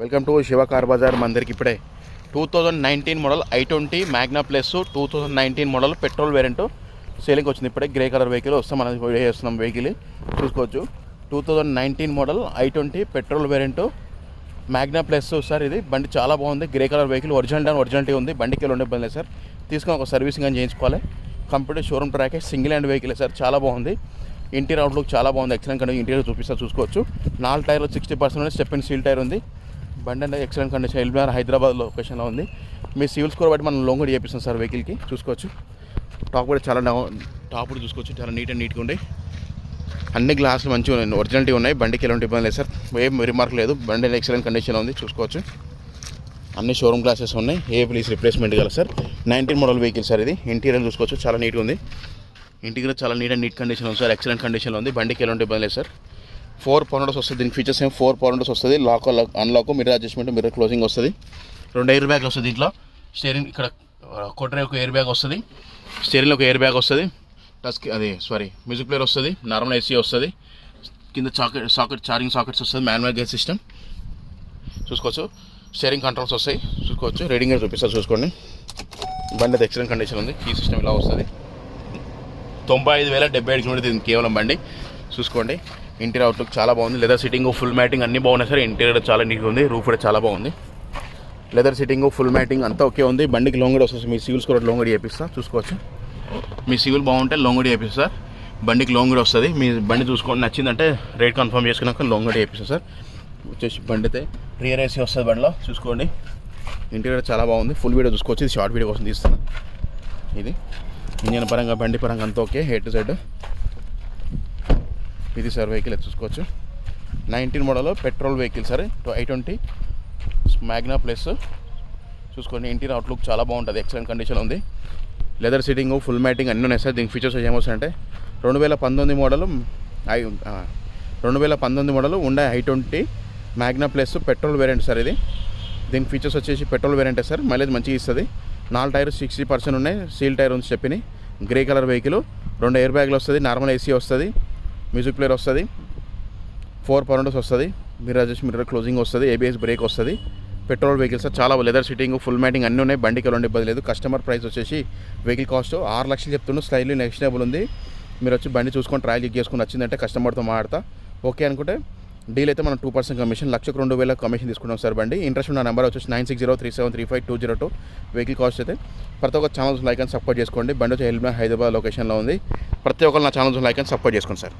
Welcome to Shiva car Bazaar. మందరికి ఇప్పుడే 2019 model i20 Magna plus 2019 model petrol variant selling వచ్చింది. ఇప్పుడే గ్రే కలర్ వెహికల్ వస్తాం, మనం చేస్తున్నాం. వెహికల్ చూసుకోవచ్చు. 2019 model i20 petrol variant Magna plus sir. ఇది బండి చాలా బాగుంది. గ్రే కలర్ వెహికల్ ఒరిజినాలిటీ ఉంది. బండికి ఉండే ఇబ్బంది లేదు సార్. తీసుకొని ఒక సర్వీసింగ్ అని చేయించుకోవాలి. Complete showroom track, single hand vehicle sir. చాలా బాగుంది. ఇంటీరియర్ అవుట్లుక్ చాలా బాగుంది. Excellent condition. ఇంటీరియర్ చూపిస్తారు, చూసుకోవచ్చు. 4 టైర్లు 60% స్టెప్ అండ్ సీల్ టైర్ ఉంది. బండి అంటే ఎక్సలెంట్ కండిషన్. ఎల్బీఆర్ హైదరాబాద్ లొకేషన్లో ఉంది. మీ సివిల్ స్కోర్ బట్టి మనం లోన్ కూడా చేపిస్తాం సార్ వెహికల్కి. చూసుకోవచ్చు. టాప్ కూడా చాలా టాప్ కూడా చూసుకోవచ్చు. చాలా నీట్గా ఉన్నాయి. అన్ని గ్లాసులు మంచిగా ఉన్నాయి, ఒరిజినాలిటీ ఉన్నాయి. బండికి ఎలాంటి ఇబ్బంది లేదు సార్. ఏం రిమార్క్ లేదు. బండి ఎక్సలెంట్ కండిషన్లో ఉంది. చూసుకోవచ్చు. అన్ని షోరూమ్ గ్లాసెస్ ఉన్నాయి. ఏ ప్లీజ్ రిప్లేస్మెంట్ కదా సార్. 19 model vehicle sir. ఇది ఇంటీరియర్ చూసుకోవచ్చు. చాలా నీట్గా ఉంది. ఇంటీరియర్ చాలా నీట్ కండిషన్ ఉంది సార్. ఎక్సలెంట్ కండిషన్లో ఉంది. బండికి ఎలాంటి ఇబ్బంది లేదు సార్. 4 పవర్ విండోస్ వస్తుంది. దీనికి ఫీచర్స్ ఏం 4 పవర్ విండోస్ వస్తుంది. Lock unlock, mirror adjustment, mirror closing వస్తుంది. 2 ఎయిర్ బ్యాగ్ వస్తుంది దీంట్లో. స్టీరింగ్ ఇక్కడ కొట్రే ఒక ఎయిర్ బ్యాగ్ వస్తుంది. స్టీరింగ్లో ఒక ఎయిర్ బ్యాగ్ వస్తుంది. మ్యూజిక్ ప్లేయర్ వస్తుంది. నార్మల్ ఏసీ వస్తుంది. కింద సాకెట్ ఛార్జింగ్ సాకెట్స్ వస్తుంది. మాన్యువల్ గేర్ సిస్టమ్ చూసుకోవచ్చు. స్టీరింగ్ కంట్రోల్స్ వస్తాయి, చూసుకోవచ్చు. రీడింగ్ గేర్ చూపిస్తారు, చూసుకోండి. బండి అయితే ఎక్సలెంట్ కండిషన్ ఉంది. కీ సిస్టమ్ ఇలా వస్తుంది. 95,077 కిలోమీటర్ కేవలం బండి. చూసుకోండి. ఇంటీరియర్ అవుట్లుక్ చాలా బాగుంది. లెదర్ సిట్టింగ్, ఫుల్ మ్యాటింగ్ అన్నీ బాగున్నాయి సార్. ఇంటీరియర్ చాలా నీట్గా ఉంది. రూఫ్ కూడా చాలా బాగుంది. లెదర్ సిట్టింగ్, ఫుల్ మ్యాటింగ్ అంతా ఓకే ఉంది. బండికి లోన్ కూడా వస్తుంది. మీ సివిల్స్ కూడా లోన్ కూడా చేపిస్తా, చూసుకోవచ్చు. మీ సివిల్ బాగుంటే లోన్ కూడా చేపిస్తా. బండికి లోన్ కూడా వస్తుంది. మీ బండి చూసుకోండి, నచ్చిందంటే రేట్ కన్ఫర్మ్ చేసుకున్నాక లోన్ కూడా చేపిస్తా సార్. వచ్చేసి బండి అయితే రియర్ ఏసీ వస్తుంది బండిలో, చూసుకోండి. ఇంటీరియర్ చాలా బాగుంది. ఫుల్ వీడియో చూసుకోవచ్చు. ఇది షార్ట్ వీడియో కోసం తీస్తాను. ఇది ఇంజన్ పరంగా, బండి పరంగా అంతా ఓకే. హెడ్ టు సైడ్ ఇది సార్ వెహికల్ చూసుకోవచ్చు. 19 model petrol vehicle sir. i20 Magna plus చూసుకోండి. ఇంటీరియర్ అవుట్లుక్ చాలా బాగుంటుంది. ఎక్సలెంట్ కండిషన్ ఉంది. లెదర్ సీటింగ్, ఫుల్ మ్యాటింగ్ అన్నీ ఉన్నాయి సార్. దీనికి ఫీచర్స్ ఏమొస్తాయంటే 2019 మోడల్ ఉండే i20 Magna plus petrol variant sir. ఇది దీని ఫీచర్స్ వచ్చేసి పెట్రోల్ వేరియంటే సార్. మైలేజ్ మంచిగా ఇస్తుంది. 4 టైర్ 60% ఉన్నాయి. సీల్ టైర్ ఉంది చెప్పినాయి. Grey colour vehicle. 2 ఎయిర్ బ్యాగ్లు వస్తుంది. నార్మల్ ఏసీ వస్తుంది. మ్యూజిక్ ప్లేయర్ వస్తుంది. 4 పవర్ విండోస్ వస్తుంది. మిర్రర్ క్లోజింగ్ వస్తుంది. ఏబిఎస్ బ్రేక్ వస్తుంది. Petrol vehicle sir. చాలా లెదర్ సిట్టింగ్, ఫుల్ మ్యాటింగ్ అన్నీ ఉన్నాయి. బండికి ఎలాంటి ఇబ్బంది లేదు. కస్టమర్ ప్రైస్ వచ్చేసి వెహికల్ కాస్ట్ 6 లక్షలు చెప్తున్నాడు. స్లైడ్లీ నెక్స్టబుల్ ఉంది. మీరు వచ్చి బండి చూసుకొని ట్రయల్ చెక్ చేసుకుని వచ్చిందంటే కస్టమర్తో మాట్లాడతా. ఓకే అనుకుంటే డీల్ అయితే మనం 2% కమిషన్, 1,02,000 కమిషన్ తీసుకుంటాం సార్. బండి ఇంట్రెస్ట్ ఉన్న నెంబర్ వచ్చేసి 9603735202. వెహికల్ కాస్ట్ అయితే ప్రతి ఒక్క ఛానల్స్ లైక్ అని సపోర్ట్ చేసుకోండి. బండి వచ్చి హైదరాబాద్ లొకేషన్లో ఉంది. ప్రతి ఒక్కరు నా ఛానల్స్ లైక్ అని సపోర్ట్ చేసుకోండి సార్.